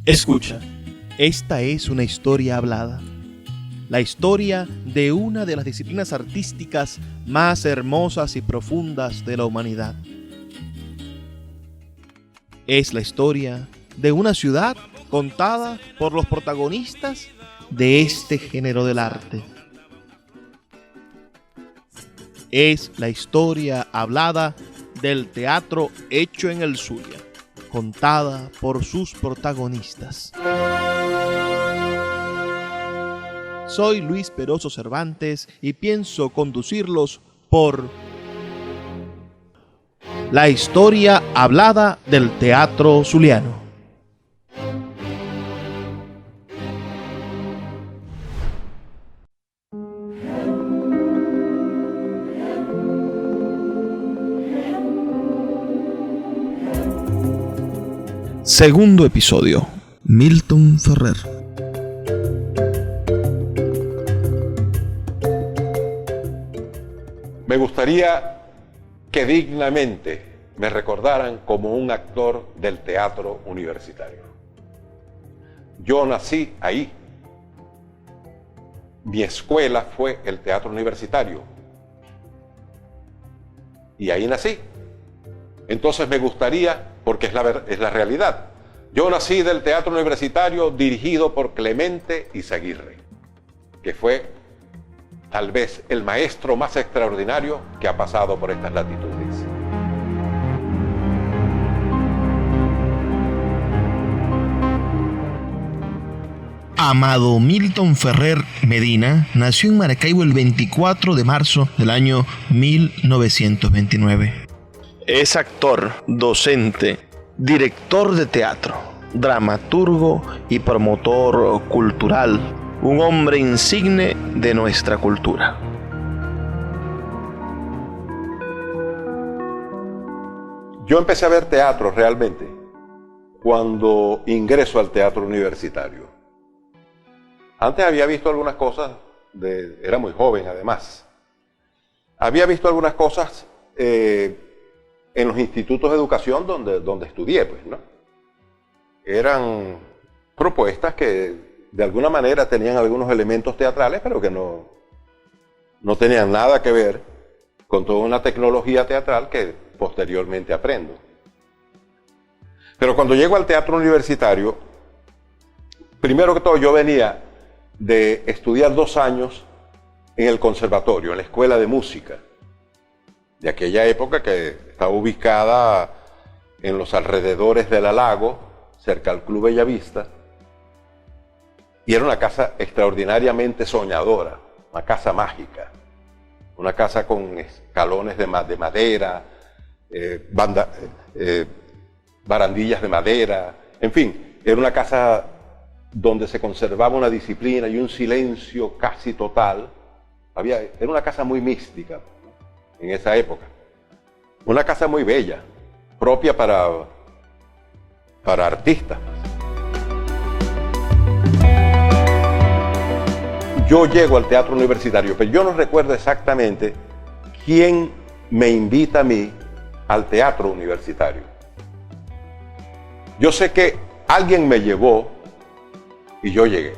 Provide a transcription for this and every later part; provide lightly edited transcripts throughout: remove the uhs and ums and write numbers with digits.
Escucha, esta es una historia hablada. La historia de una de las disciplinas artísticas más hermosas y profundas de la humanidad. Es la historia de una ciudad contada por los protagonistas de este género del arte. Es la historia hablada del teatro hecho en el Zulia, contada por sus protagonistas. Soy Luis Peroso Cervantes y pienso conducirlos por la historia hablada del teatro zuliano. Segundo episodio. Milton Ferrer. Me gustaría que dignamente me recordaran como un actor del teatro universitario. Yo nací ahí. Mi escuela fue el teatro universitario. Y ahí nací. Entonces me gustaría, porque es la realidad. Yo nací del teatro universitario dirigido por Clemente Izaguirre, que fue tal vez el maestro más extraordinario que ha pasado por estas latitudes. Amado Milton Ferrer Medina nació en Maracaibo el 24 de marzo del año 1929. Es actor, docente, director de teatro, dramaturgo y promotor cultural, un hombre insigne de nuestra cultura. Yo empecé a ver teatro realmente cuando ingreso al teatro universitario. Antes había visto algunas cosas, era muy joven además. Había visto algunas cosas en los institutos de educación donde estudié, pues, ¿no? Eran propuestas que de alguna manera tenían algunos elementos teatrales, pero que no tenían nada que ver con toda una tecnología teatral que posteriormente aprendo. Pero cuando llego al teatro universitario, primero que todo yo venía de estudiar 2 años en el conservatorio, en la escuela de música, de aquella época que estaba ubicada en los alrededores del Lago, cerca al Club Bellavista, y era una casa extraordinariamente soñadora, una casa mágica, una casa con escalones de madera, barandillas de madera, en fin, era una casa donde se conservaba una disciplina y un silencio casi total. Era una casa muy mística en esa época. Una casa muy bella, propia para artistas. Yo llego al teatro universitario, pero yo no recuerdo exactamente quién me invita a mí al teatro universitario. Yo sé que alguien me llevó y yo llegué.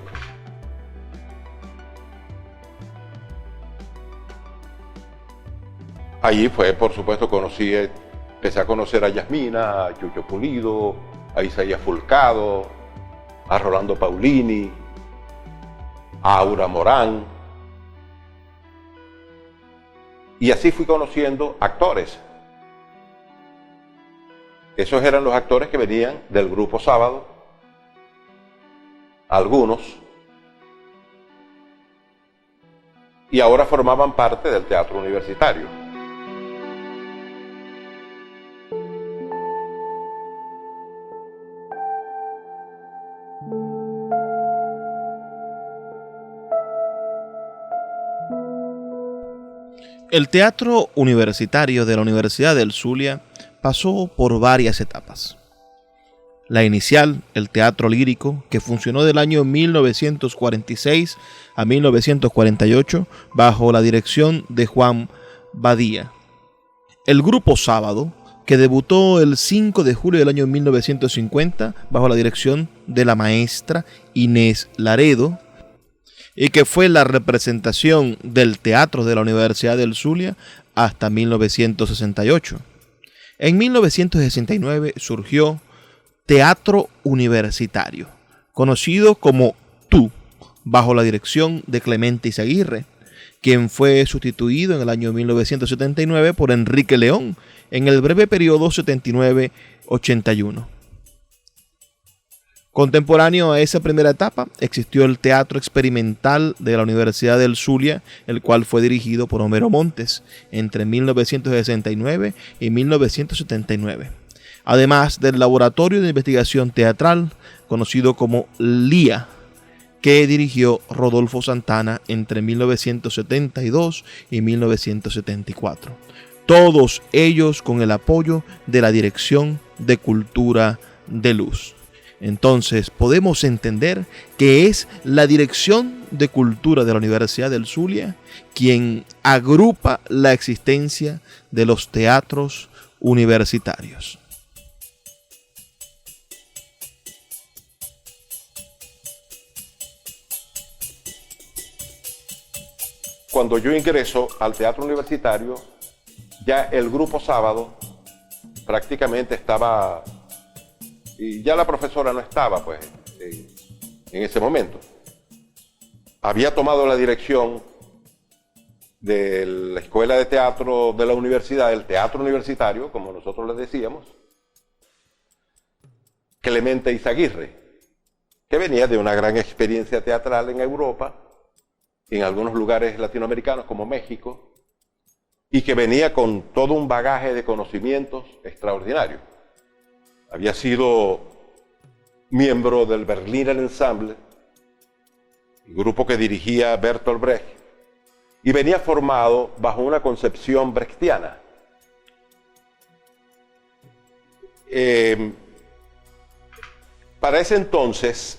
Allí fue, por supuesto, empecé a conocer a Yasmina, a Chucho Pulido, a Isaías Fulcado, a Rolando Paulini, a Aura Morán. Y así fui conociendo actores. Esos eran los actores que venían del Grupo Sábado, algunos, y ahora formaban parte del teatro universitario. El teatro universitario de la Universidad del Zulia pasó por varias etapas. La inicial, el teatro lírico, que funcionó del año 1946 a 1948 bajo la dirección de Juan Badía. El Grupo Sábado, que debutó el 5 de julio del año 1950 bajo la dirección de la maestra Inés Laredo, y que fue la representación del teatro de la Universidad del Zulia hasta 1968. En 1969 surgió Teatro Universitario, conocido como TU, bajo la dirección de Clemente Izaguirre, quien fue sustituido en el año 1979 por Enrique León en el breve periodo 79-81. Contemporáneo a esa primera etapa, existió el Teatro Experimental de la Universidad del Zulia, el cual fue dirigido por Homero Montes entre 1969 y 1979. Además del Laboratorio de Investigación Teatral, conocido como LIA, que dirigió Rodolfo Santana entre 1972 y 1974. Todos ellos con el apoyo de la Dirección de Cultura de Luz. Entonces podemos entender que es la Dirección de Cultura de la Universidad del Zulia quien agrupa la existencia de los teatros universitarios. Cuando yo ingreso al teatro universitario, ya el grupo Sábado prácticamente estaba, y ya la profesora no estaba pues en ese momento. Había tomado la dirección de la Escuela de Teatro de la Universidad, el Teatro Universitario, como nosotros le decíamos, Clemente Izaguirre, que venía de una gran experiencia teatral en Europa, en algunos lugares latinoamericanos como México, y que venía con todo un bagaje de conocimientos extraordinarios. Había sido miembro del Berliner Ensemble, el grupo que dirigía Bertolt Brecht, y venía formado bajo una concepción brechtiana. Para ese entonces,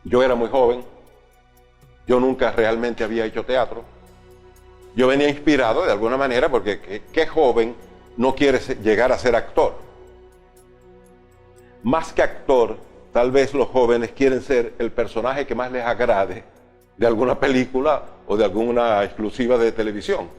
yo era muy joven, yo nunca realmente había hecho teatro. Yo venía inspirado de alguna manera porque ¿qué joven no quiere llegar a ser actor? Más que actor, tal vez los jóvenes quieren ser el personaje que más les agrade de alguna película o de alguna exclusiva de televisión.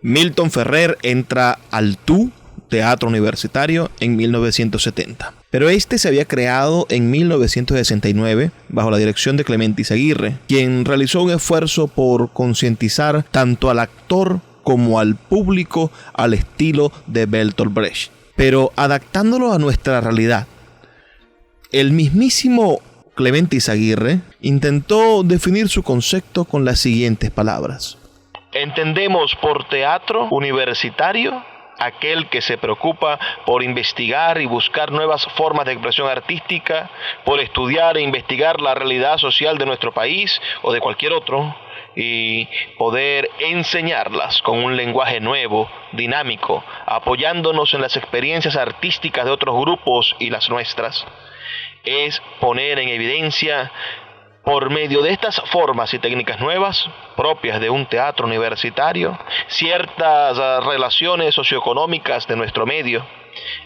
Milton Ferrer entra al TU, Teatro Universitario, en 1970. Pero este se había creado en 1969 bajo la dirección de Clemente Izaguirre, quien realizó un esfuerzo por concientizar tanto al actor como al público al estilo de Bertolt Brecht, pero adaptándolo a nuestra realidad. El mismísimo Clemente Izaguirre intentó definir su concepto con las siguientes palabras: entendemos por teatro universitario aquel que se preocupa por investigar y buscar nuevas formas de expresión artística, por estudiar e investigar la realidad social de nuestro país o de cualquier otro, y poder enseñarlas con un lenguaje nuevo, dinámico, apoyándonos en las experiencias artísticas de otros grupos y las nuestras. Es poner en evidencia, por medio de estas formas y técnicas nuevas, propias de un teatro universitario, ciertas relaciones socioeconómicas de nuestro medio.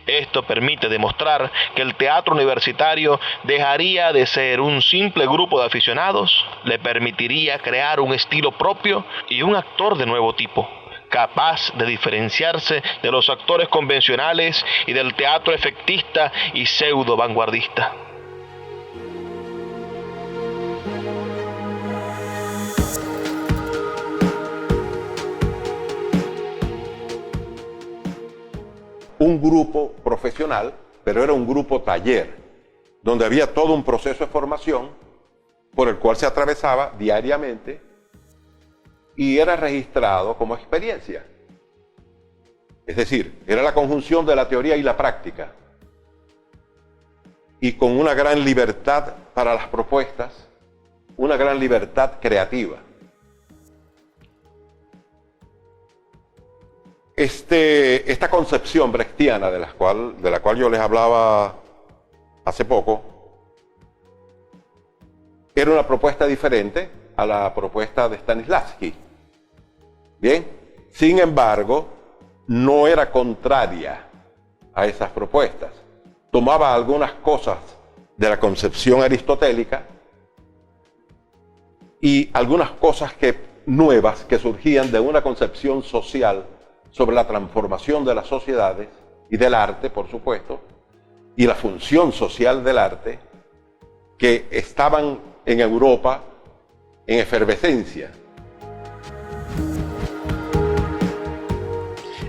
Esto permite demostrar que el teatro universitario dejaría de ser un simple grupo de aficionados, le permitiría crear un estilo propio y un actor de nuevo tipo, capaz de diferenciarse de los actores convencionales y del teatro efectista y pseudo vanguardista. Un grupo profesional, pero era un grupo taller, donde había todo un proceso de formación por el cual se atravesaba diariamente y era registrado como experiencia. Es decir, era la conjunción de la teoría y la práctica, y con una gran libertad para las propuestas, una gran libertad creativa. Esta concepción brechtiana de la cual yo les hablaba hace poco, era una propuesta diferente a la propuesta de Stanislavski. Bien, sin embargo, no era contraria a esas propuestas. Tomaba algunas cosas de la concepción aristotélica y algunas cosas nuevas que surgían de una concepción social sobre la transformación de las sociedades y del arte, por supuesto, y la función social del arte, que estaban en Europa en efervescencia.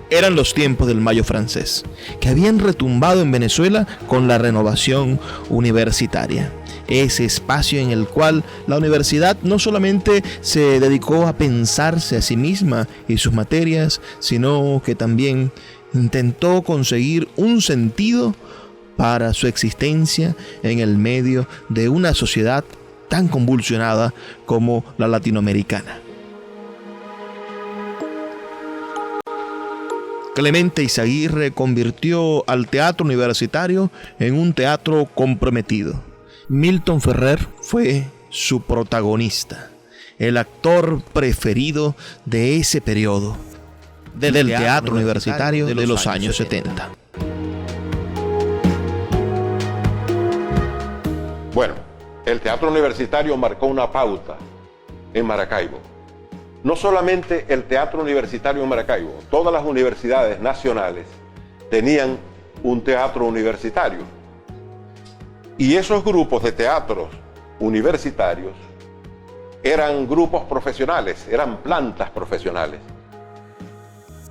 Eran los tiempos del Mayo francés, que habían retumbado en Venezuela con la renovación universitaria. Ese espacio en el cual la universidad no solamente se dedicó a pensarse a sí misma y sus materias, sino que también intentó conseguir un sentido para su existencia en el medio de una sociedad tan convulsionada como la latinoamericana. Clemente Izaguirre convirtió al teatro universitario en un teatro comprometido. Milton Ferrer fue su protagonista, el actor preferido de ese periodo, del teatro universitario de los años 70. Bueno, el teatro universitario marcó una pauta en Maracaibo. No solamente el teatro universitario en Maracaibo, todas las universidades nacionales tenían un teatro universitario. Y esos grupos de teatros universitarios eran grupos profesionales, eran plantas profesionales,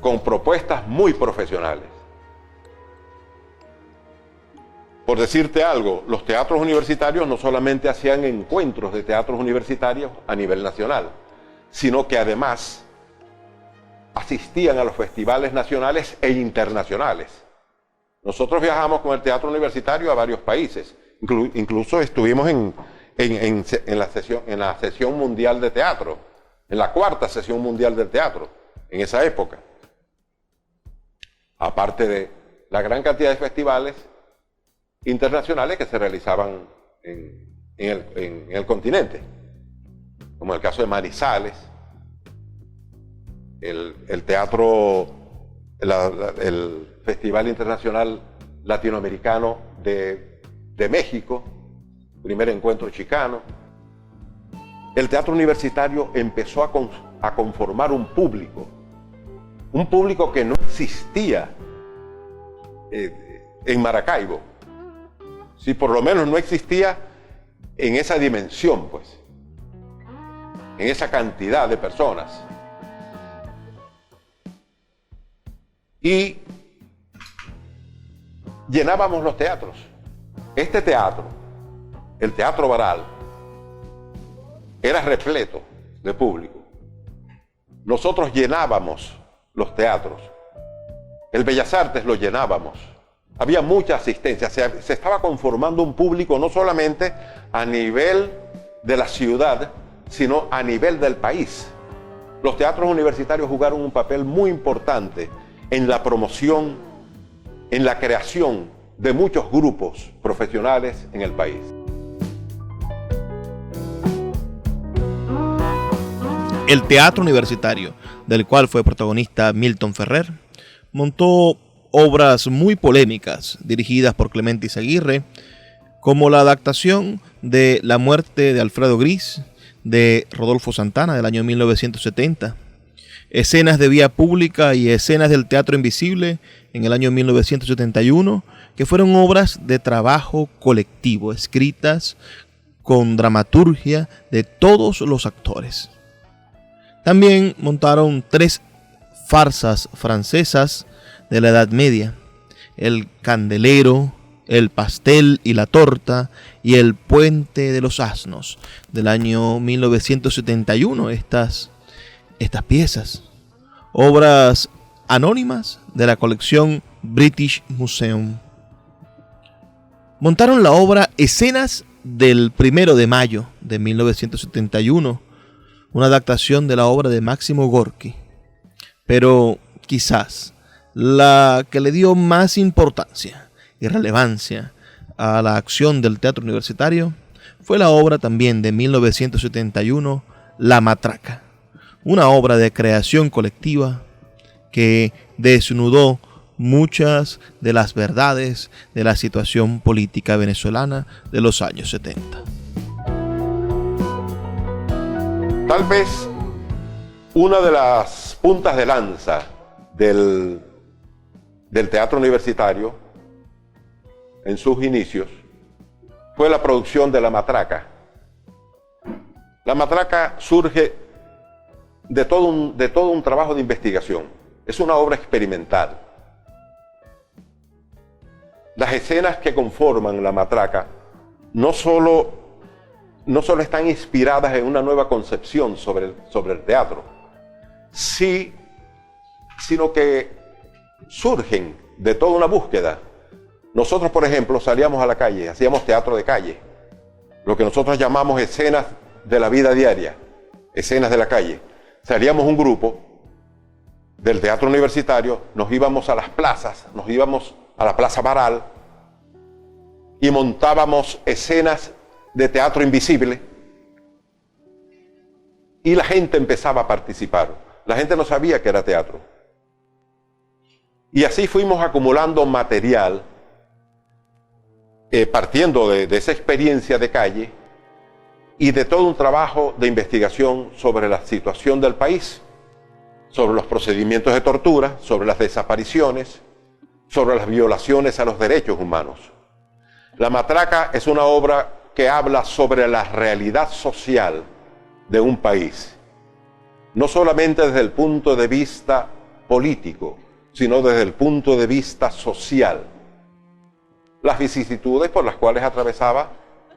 con propuestas muy profesionales. Por decirte algo, los teatros universitarios no solamente hacían encuentros de teatros universitarios a nivel nacional, sino que además asistían a los festivales nacionales e internacionales. Nosotros viajamos con el teatro universitario a varios países, incluso estuvimos en la sesión mundial de teatro, en la 4ª sesión mundial del teatro, en esa época. Aparte de la gran cantidad de festivales internacionales que se realizaban en el continente, como el caso de Manizales, el Festival Internacional Latinoamericano de México, primer encuentro chicano. El teatro universitario empezó a conformar un público que no existía en Maracaibo. Sí, por lo menos no existía en esa dimensión, pues, en esa cantidad de personas. Y llenábamos los teatros. Este teatro, el Teatro Baral, era repleto de público. Nosotros llenábamos los teatros. El Bellas Artes lo llenábamos. Había mucha asistencia. Se estaba conformando un público no solamente a nivel de la ciudad, sino a nivel del país. Los teatros universitarios jugaron un papel muy importante en la promoción, en la creación de muchos grupos profesionales en el país. El teatro universitario, del cual fue protagonista Milton Ferrer, montó obras muy polémicas dirigidas por Clemente Izaguirre, como la adaptación de La muerte de Alfredo Gris, de Rodolfo Santana, del año 1970, Escenas de vía pública y Escenas del teatro invisible, en el año 1971, que fueron obras de trabajo colectivo, escritas con dramaturgia de todos los actores. También montaron 3 farsas francesas de la Edad Media: El Candelero, El Pastel y la Torta y El Puente de los Asnos, del año 1971. Estas piezas, obras anónimas de la colección British Museum. Montaron la obra Escenas del 1 de mayo de 1971, una adaptación de la obra de Máximo Gorki. Pero quizás la que le dio más importancia y relevancia a la acción del teatro universitario fue la obra también de 1971, La Matraca, una obra de creación colectiva que desnudó muchas de las verdades de la situación política venezolana de los años 70. Tal vez una de las puntas de lanza del teatro universitario en sus inicios fue la producción de La Matraca. La Matraca surge de todo un trabajo de investigación. Es una obra experimental. Las escenas que conforman La Matraca no solo están inspiradas en una nueva concepción sobre el teatro, sino que surgen de toda una búsqueda. Nosotros, por ejemplo, salíamos a la calle, hacíamos teatro de calle, lo que nosotros llamamos escenas de la vida diaria, escenas de la calle. Salíamos un grupo del teatro universitario, nos íbamos a las plazas, nos íbamos a la Plaza Baral y montábamos escenas de teatro invisible y la gente empezaba a participar. La gente no sabía que era teatro. Y así fuimos acumulando material, partiendo de esa experiencia de calle y de todo un trabajo de investigación sobre la situación del país, sobre los procedimientos de tortura, sobre las desapariciones, sobre las violaciones a los derechos humanos. La Matraca es una obra que habla sobre la realidad social de un país, no solamente desde el punto de vista político, sino desde el punto de vista social. Las vicisitudes por las cuales atravesaba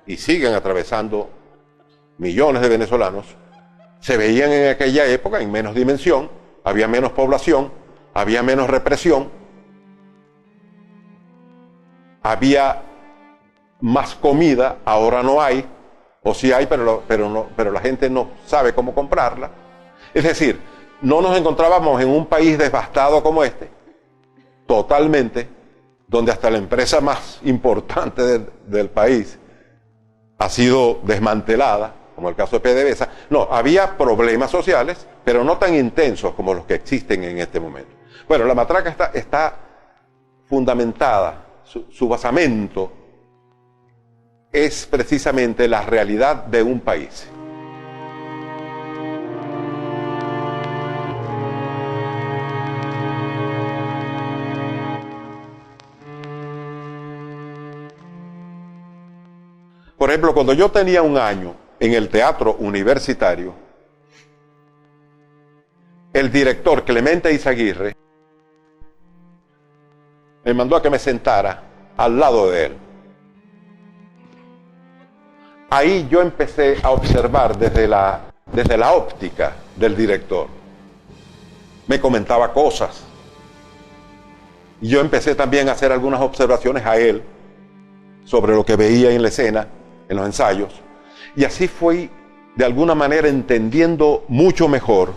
y siguen atravesando millones de venezolanos se veían en aquella época en menos dimensión, había menos población, había menos represión, había más comida, ahora no hay, o sí hay, pero la gente no sabe cómo comprarla. Es decir, no nos encontrábamos en un país devastado como este, totalmente, donde hasta la empresa más importante del país ha sido desmantelada, como el caso de PDVSA. No, había problemas sociales, pero no tan intensos como los que existen en este momento. Bueno, La Matraca está fundamentada, su basamento es precisamente la realidad de un país. Por ejemplo, cuando yo tenía un año en el teatro universitario, el director Clemente Izaguirre me mandó a que me sentara al lado de él. Ahí yo empecé a observar desde la óptica del director. Me comentaba cosas. Y yo empecé también a hacer algunas observaciones a él sobre lo que veía en la escena, en los ensayos. Y así fui, de alguna manera, entendiendo mucho mejor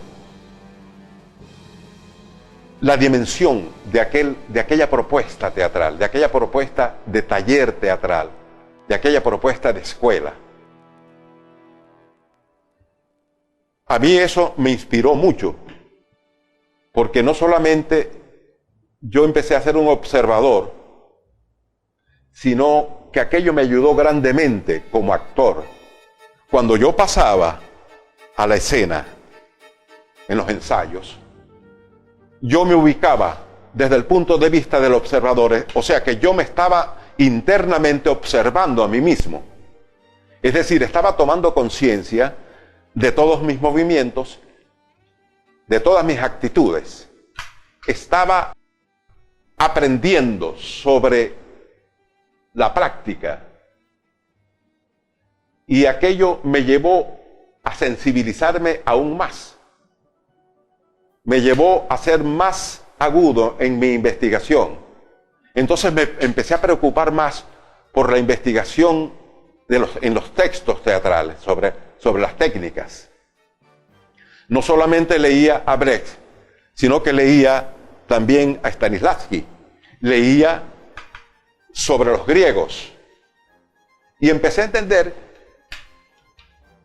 la dimensión de aquella propuesta teatral, de aquella propuesta de taller teatral, de aquella propuesta de escuela. A mí eso me inspiró mucho, porque no solamente yo empecé a ser un observador, sino que aquello me ayudó grandemente como actor. Cuando yo pasaba a la escena, en los ensayos, yo me ubicaba desde el punto de vista del observador, o sea que yo me estaba internamente observando a mí mismo. Es decir, estaba tomando conciencia de todos mis movimientos, de todas mis actitudes. Estaba aprendiendo sobre la práctica. Y aquello me llevó a sensibilizarme aún más. Me llevó a ser más agudo en mi investigación. Entonces me empecé a preocupar más por la investigación en los textos teatrales, sobre las técnicas. No solamente leía a Brecht, sino que leía también a Stanislavski, leía sobre los griegos. Y empecé a entender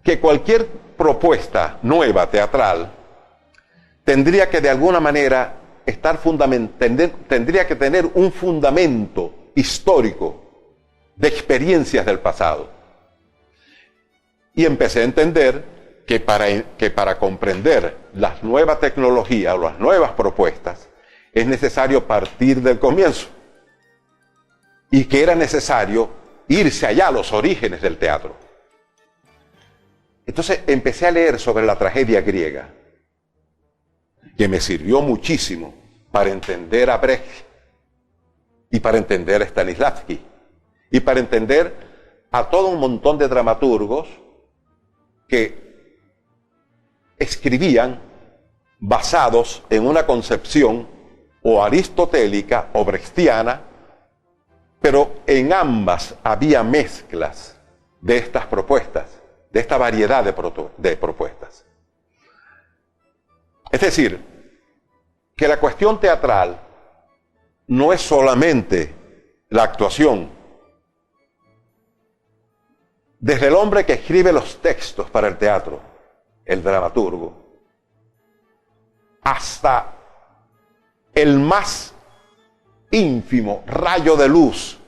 que cualquier propuesta nueva teatral tendría que de alguna manera tendría que tener un fundamento histórico de experiencias del pasado. Y empecé a entender que para comprender las nuevas tecnologías o las nuevas propuestas es necesario partir del comienzo y que era necesario irse allá a los orígenes del teatro. Entonces empecé a leer sobre la tragedia griega, que me sirvió muchísimo para entender a Brecht y para entender a Stanislavski y para entender a todo un montón de dramaturgos que escribían basados en una concepción o aristotélica o brechtiana, pero en ambas había mezclas de estas propuestas, de esta variedad de propuestas. Es decir, que la cuestión teatral no es solamente la actuación. Desde el hombre que escribe los textos para el teatro, el dramaturgo, hasta el más ínfimo rayo de luz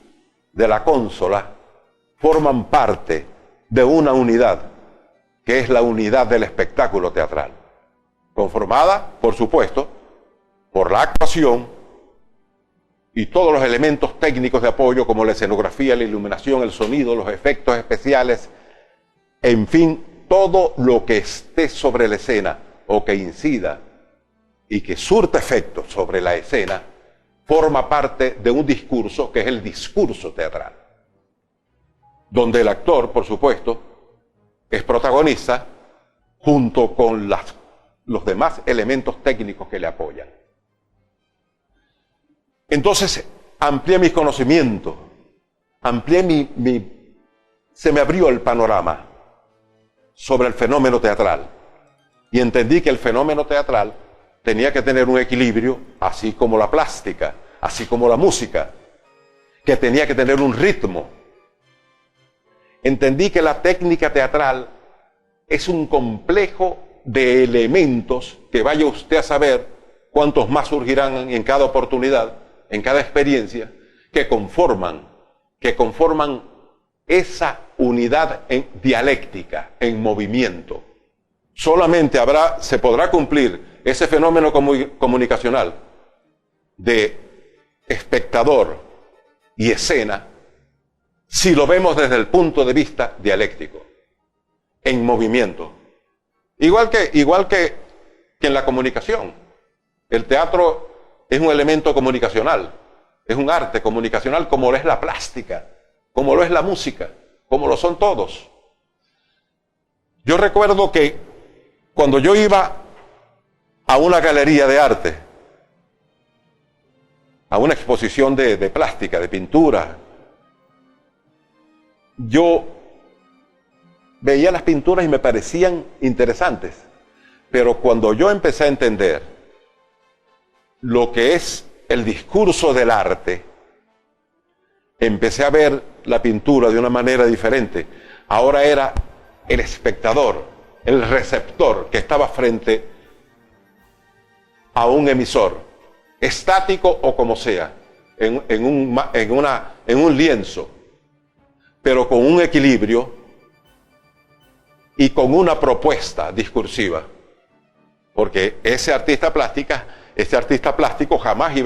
de la consola, forman parte de una unidad, que es la unidad del espectáculo teatral, conformada, por supuesto, por la actuación y todos los elementos técnicos de apoyo como la escenografía, la iluminación, el sonido, los efectos especiales, en fin, todo lo que esté sobre la escena o que incida y que surta efectos sobre la escena, forma parte de un discurso que es el discurso teatral, donde el actor, por supuesto, es protagonista junto con los demás elementos técnicos que le apoyan. Entonces, amplié mis conocimientos, se me abrió el panorama sobre el fenómeno teatral y entendí que el fenómeno teatral tenía que tener un equilibrio, así como la plástica, así como la música, que tenía que tener un ritmo. Entendí que la técnica teatral es un complejo de elementos que vaya usted a saber cuántos más surgirán en cada oportunidad, en cada experiencia, que conforman esa unidad dialéctica, en movimiento. Solamente se podrá cumplir ese fenómeno comunicacional de espectador y escena si lo vemos desde el punto de vista dialéctico, en movimiento. Igual que en la comunicación. El teatro es un elemento comunicacional, es un arte comunicacional como lo es la plástica, como lo es la música, como lo son todos. Yo recuerdo que cuando yo iba a una galería de arte, a una exposición de plástica, de pintura, yo veía las pinturas y me parecían interesantes, pero cuando yo empecé a entender lo que es el discurso del arte, empecé a ver la pintura de una manera diferente. Ahora era el espectador, el receptor que estaba frente a un emisor, estático o como sea, en un lienzo, pero con un equilibrio y con una propuesta discursiva. Porque ese artista plástico jamás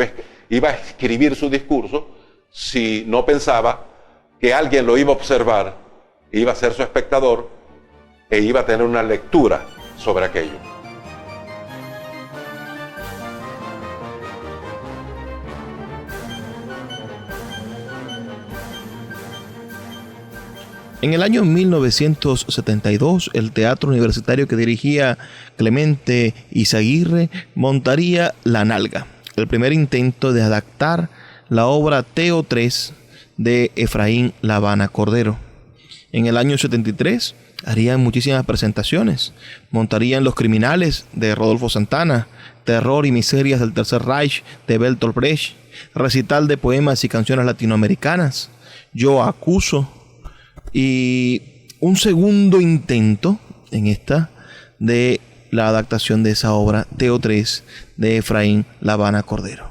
iba a escribir su discurso si no pensaba que alguien lo iba a observar, iba a ser su espectador e iba a tener una lectura sobre aquello. En el año 1972, el teatro universitario que dirigía Clemente Izaguirre montaría La Nalga, el primer intento de adaptar la obra Teo III de Efraín La Habana Cordero. En el año 73 harían muchísimas presentaciones. Montarían Los Criminales de Rodolfo Santana, Terror y Miserias del Tercer Reich de Bertolt Brecht, recital de poemas y canciones latinoamericanas, Yo Acuso, y un segundo intento en esta de la adaptación de esa obra, Teo 3, de Efraín Lavana Cordero.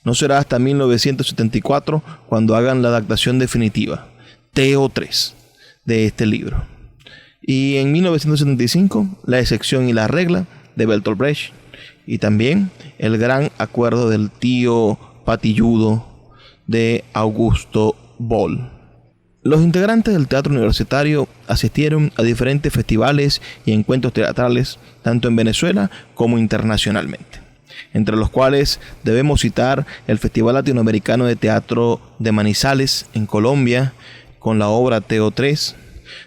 No será hasta 1974 cuando hagan la adaptación definitiva, Teo 3, de este libro. Y en 1975, La excepción y la regla, de Bertolt Brecht. Y también El gran acuerdo del tío patilludo, de Augusto Boll. Los integrantes del teatro universitario asistieron a diferentes festivales y encuentros teatrales, tanto en Venezuela como internacionalmente, entre los cuales debemos citar el Festival Latinoamericano de Teatro de Manizales, en Colombia, con la obra Teo 3,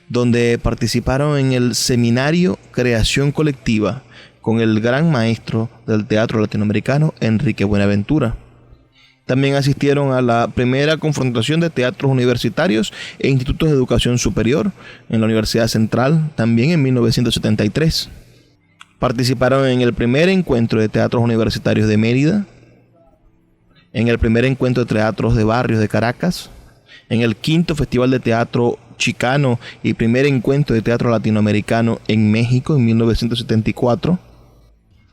donde participaron en el seminario Creación Colectiva con el gran maestro del teatro latinoamericano, Enrique Buenaventura. También asistieron a la primera confrontación de teatros universitarios e institutos de educación superior en la Universidad Central, también en 1973. Participaron en el primer encuentro de teatros universitarios de Mérida, en el primer encuentro de teatros de barrios de Caracas, en el quinto Festival de Teatro Chicano y primer encuentro de teatro latinoamericano en México en 1974,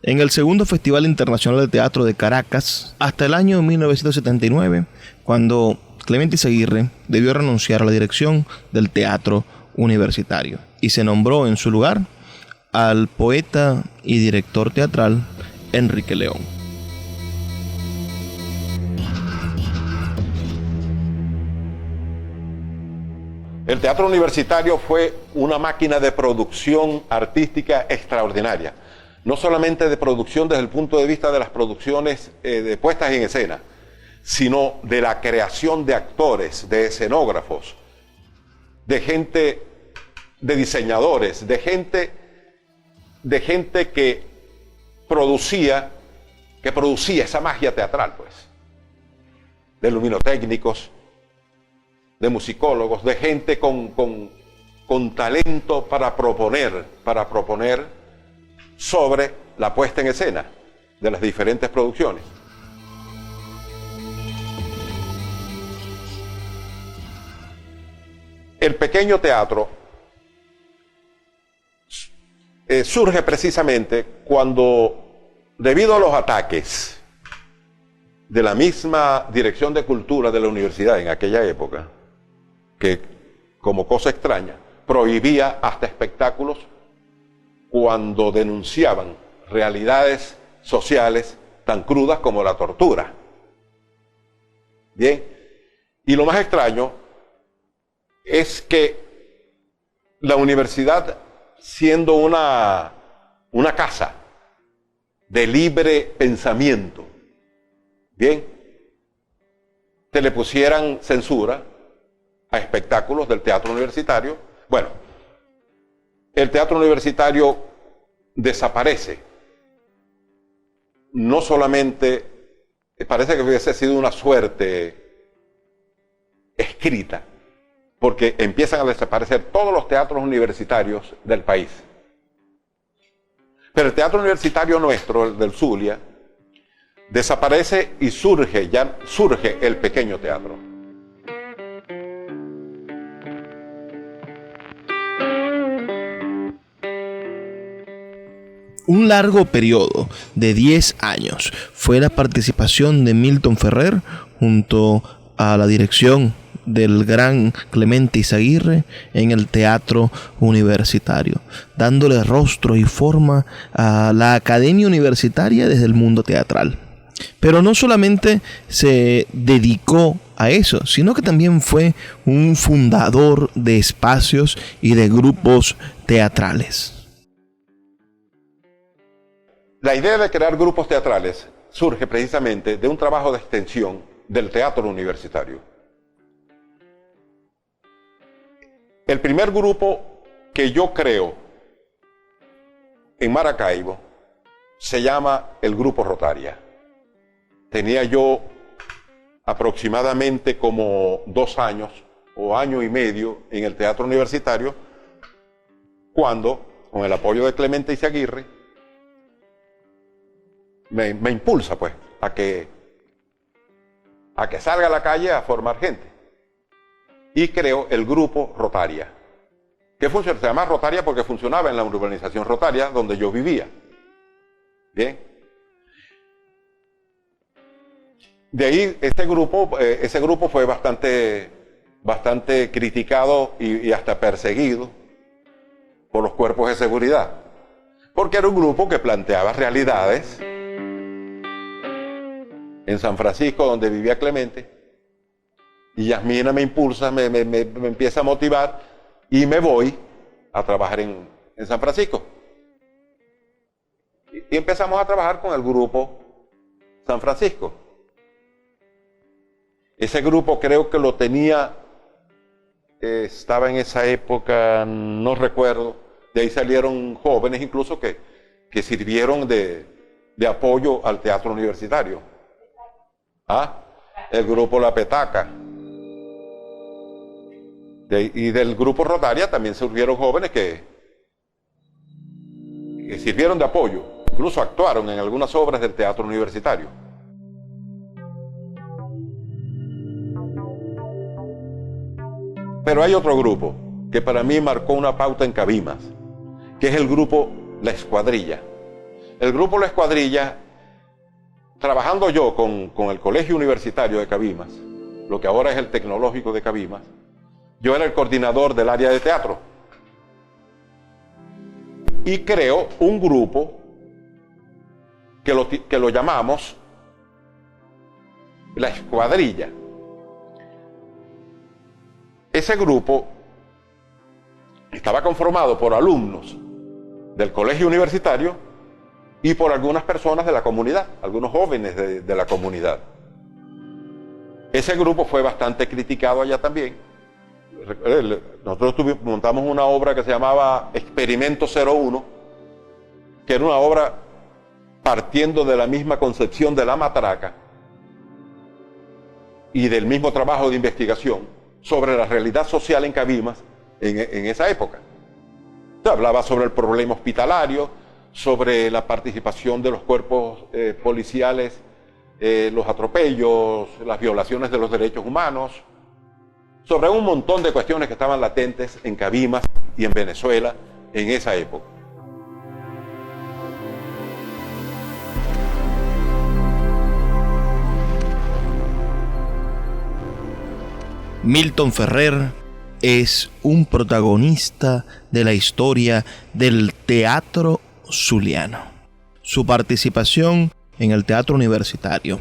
en el segundo Festival Internacional de Teatro de Caracas, hasta el año 1979, cuando Clemente Izaguirre debió renunciar a la dirección del teatro universitario y se nombró en su lugar al poeta y director teatral Enrique León. El teatro universitario fue una máquina de producción artística extraordinaria. No solamente de producción desde el punto de vista de las producciones de puestas en escena, sino de la creación de actores, de escenógrafos, de gente, de diseñadores, de gente que producía esa magia teatral, pues. De luminotécnicos, de musicólogos, de gente con talento para proponer sobre la puesta en escena de las diferentes producciones. El pequeño teatro surge precisamente cuando, debido a los ataques de la misma Dirección de Cultura de la universidad en aquella época, que como cosa extraña prohibía hasta espectáculos cuando denunciaban realidades sociales tan crudas como la tortura. Bien, y lo más extraño es que la universidad, siendo una casa de libre pensamiento, bien, te le pusieran censura a espectáculos del teatro universitario. Bueno, el teatro universitario desaparece. No solamente, parece que hubiese sido una suerte escrita, porque empiezan a desaparecer todos los teatros universitarios del país. Pero el teatro universitario nuestro, el del Zulia, desaparece y surge el pequeño teatro. Un largo periodo de 10 años fue la participación de Milton Ferrer junto a la dirección del gran Clemente Izaguirre en el teatro universitario, dándole rostro y forma a la academia universitaria desde el mundo teatral. Pero no solamente se dedicó a eso, sino que también fue un fundador de espacios y de grupos teatrales. La idea de crear grupos teatrales surge precisamente de un trabajo de extensión del teatro universitario. El primer grupo que yo creo en Maracaibo se llama el Grupo Rotaria. Tenía yo aproximadamente como 2 años o año y medio en el teatro universitario, cuando, con el apoyo de Clemente Izaguirre, me impulsa pues a que salga a la calle a formar gente, y creo el Grupo Rotaria. Se llama Rotaria porque funcionaba en la urbanización Rotaria donde yo vivía. Bien. De ahí ese grupo fue bastante criticado y hasta perseguido por los cuerpos de seguridad, porque era un grupo que planteaba realidades en San Francisco, donde vivía Clemente, y Yasmina me impulsa, me empieza a motivar, y me voy a trabajar en San Francisco. Y empezamos a trabajar con el grupo San Francisco. Ese grupo creo que lo tenía, estaba en esa época, no recuerdo, de ahí salieron jóvenes incluso que sirvieron de apoyo al teatro universitario. El grupo La Petaca. Y del grupo Rotaria también surgieron jóvenes que sirvieron de apoyo, incluso actuaron en algunas obras del teatro universitario. Pero hay otro grupo que para mí marcó una pauta en Cabimas, que es el grupo La Escuadrilla. El grupo La Escuadrilla, trabajando yo con el Colegio Universitario de Cabimas, lo que ahora es el Tecnológico de Cabimas, yo era el coordinador del área de teatro. Y creo un grupo que lo llamamos La Escuadrilla. Ese grupo estaba conformado por alumnos del colegio universitario y por algunas personas de la comunidad, algunos jóvenes de la comunidad. Ese grupo fue bastante criticado allá también. Nosotros montamos una obra que se llamaba Experimento 01, que era una obra partiendo de la misma concepción de la matraca y del mismo trabajo de investigación sobre la realidad social en Cabimas en esa época. Se hablaba sobre el problema hospitalario, sobre la participación de los cuerpos policiales, los atropellos, las violaciones de los derechos humanos, sobre un montón de cuestiones que estaban latentes en Cabimas y en Venezuela en esa época. Milton Ferrer es un protagonista de la historia del teatro zuliano. Su participación en el teatro universitario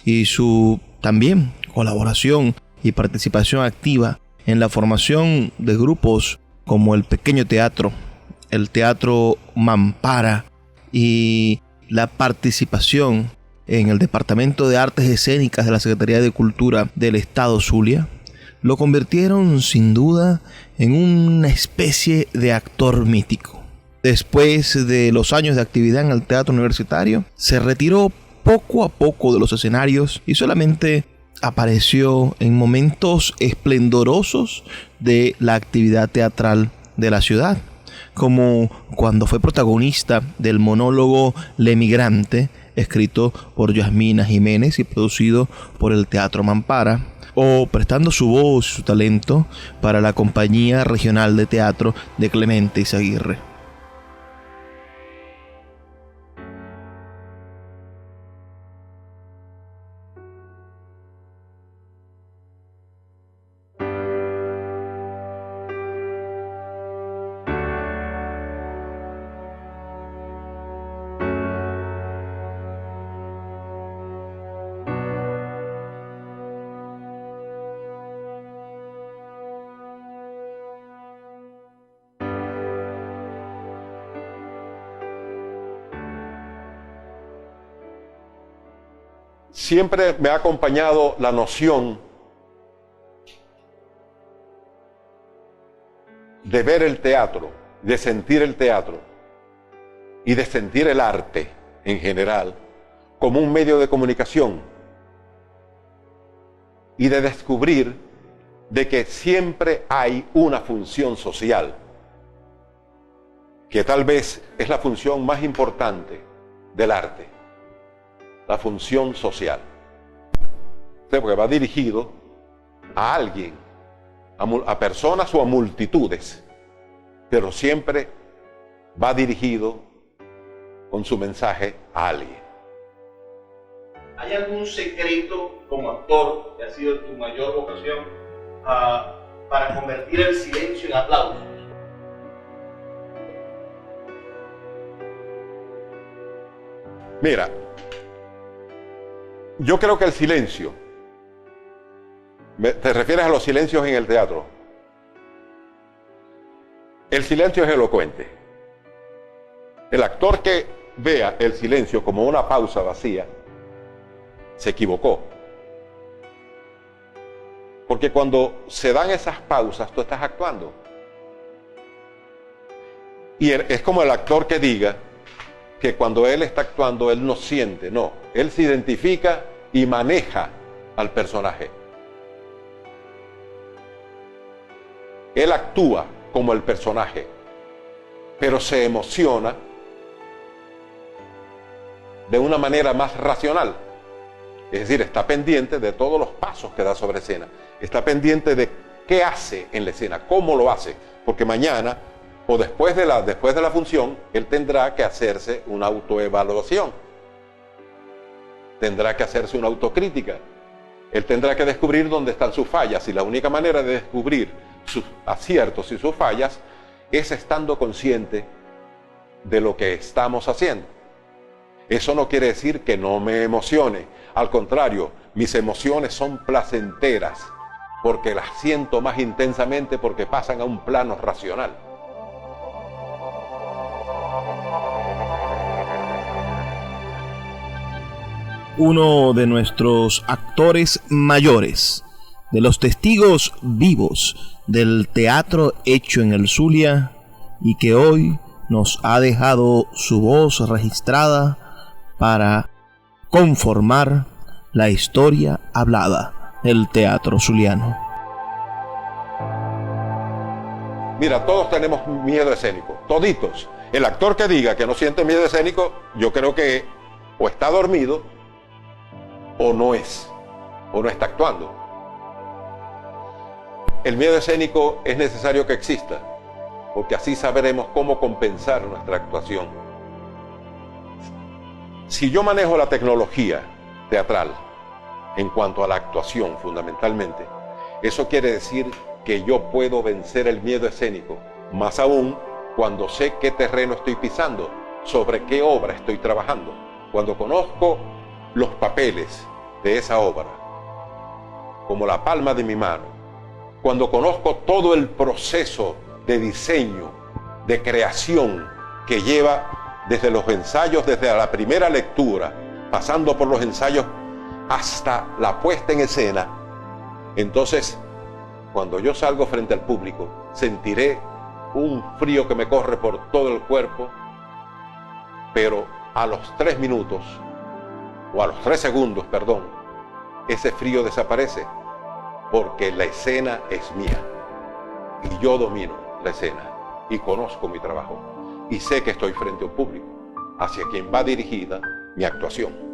y su también colaboración y participación activa en la formación de grupos como el Pequeño Teatro, el Teatro Mampara y la participación en el Departamento de Artes Escénicas de la Secretaría de Cultura del Estado Zulia, lo convirtieron sin duda en una especie de actor mítico. Después de los años de actividad en el teatro universitario, se retiró poco a poco de los escenarios y solamente apareció en momentos esplendorosos de la actividad teatral de la ciudad, como cuando fue protagonista del monólogo Le Migrante, escrito por Yasmina Jiménez y producido por el Teatro Mampara, o prestando su voz y su talento para la Compañía Regional de Teatro de Clemente Izaguirre. Siempre me ha acompañado la noción de ver el teatro, de sentir el teatro y de sentir el arte en general como un medio de comunicación y de descubrir de que siempre hay una función social, que tal vez es la función más importante del arte. La función social. Porque va dirigido a alguien, a personas o a multitudes. pero siempre va dirigido con su mensaje a alguien. ¿Hay algún secreto como actor que ha sido tu mayor vocación para convertir el silencio en aplausos? Mira, yo creo que el silencio, ¿te refieres a los silencios en el teatro? El silencio es elocuente. El actor que vea el silencio como una pausa vacía, se equivocó. Porque cuando se dan esas pausas, tú estás actuando. Y es como el actor que diga que cuando él está actuando, él no siente, no. Él se identifica y maneja al personaje. Él actúa como el personaje, pero se emociona de una manera más racional. Es decir, está pendiente de todos los pasos que da sobre escena. Está pendiente de qué hace en la escena, cómo lo hace. Porque mañana o después de la función, él tendrá que hacerse una autoevaluación. Tendrá que hacerse una autocrítica. Él tendrá que descubrir dónde están sus fallas. Y la única manera de descubrir sus aciertos y sus fallas es estando consciente de lo que estamos haciendo. Eso no quiere decir que no me emocione. Al contrario, mis emociones son placenteras porque las siento más intensamente porque pasan a un plano racional. Uno de nuestros actores mayores, de los testigos vivos del teatro hecho en el Zulia y que hoy nos ha dejado su voz registrada para conformar la historia hablada del teatro zuliano. Mira, todos tenemos miedo escénico, toditos. El actor que diga que no siente miedo escénico, yo creo que o está dormido o no está actuando. El miedo escénico es necesario que exista, porque así sabremos cómo compensar nuestra actuación. Si yo manejo la tecnología teatral en cuanto a la actuación fundamentalmente, eso quiere decir que yo puedo vencer el miedo escénico, más aún cuando sé qué terreno estoy pisando, sobre qué obra estoy trabajando. Cuando conozco los papeles de esa obra, como la palma de mi mano, cuando conozco todo el proceso de diseño, de creación que lleva desde los ensayos, desde la primera lectura, pasando por los ensayos hasta la puesta en escena, entonces, cuando yo salgo frente al público, sentiré un frío que me corre por todo el cuerpo, pero a los 3 minutos, o a los 3 segundos, perdón, ese frío desaparece, porque la escena es mía, y yo domino la escena, y conozco mi trabajo, y sé que estoy frente a un público, hacia quien va dirigida mi actuación.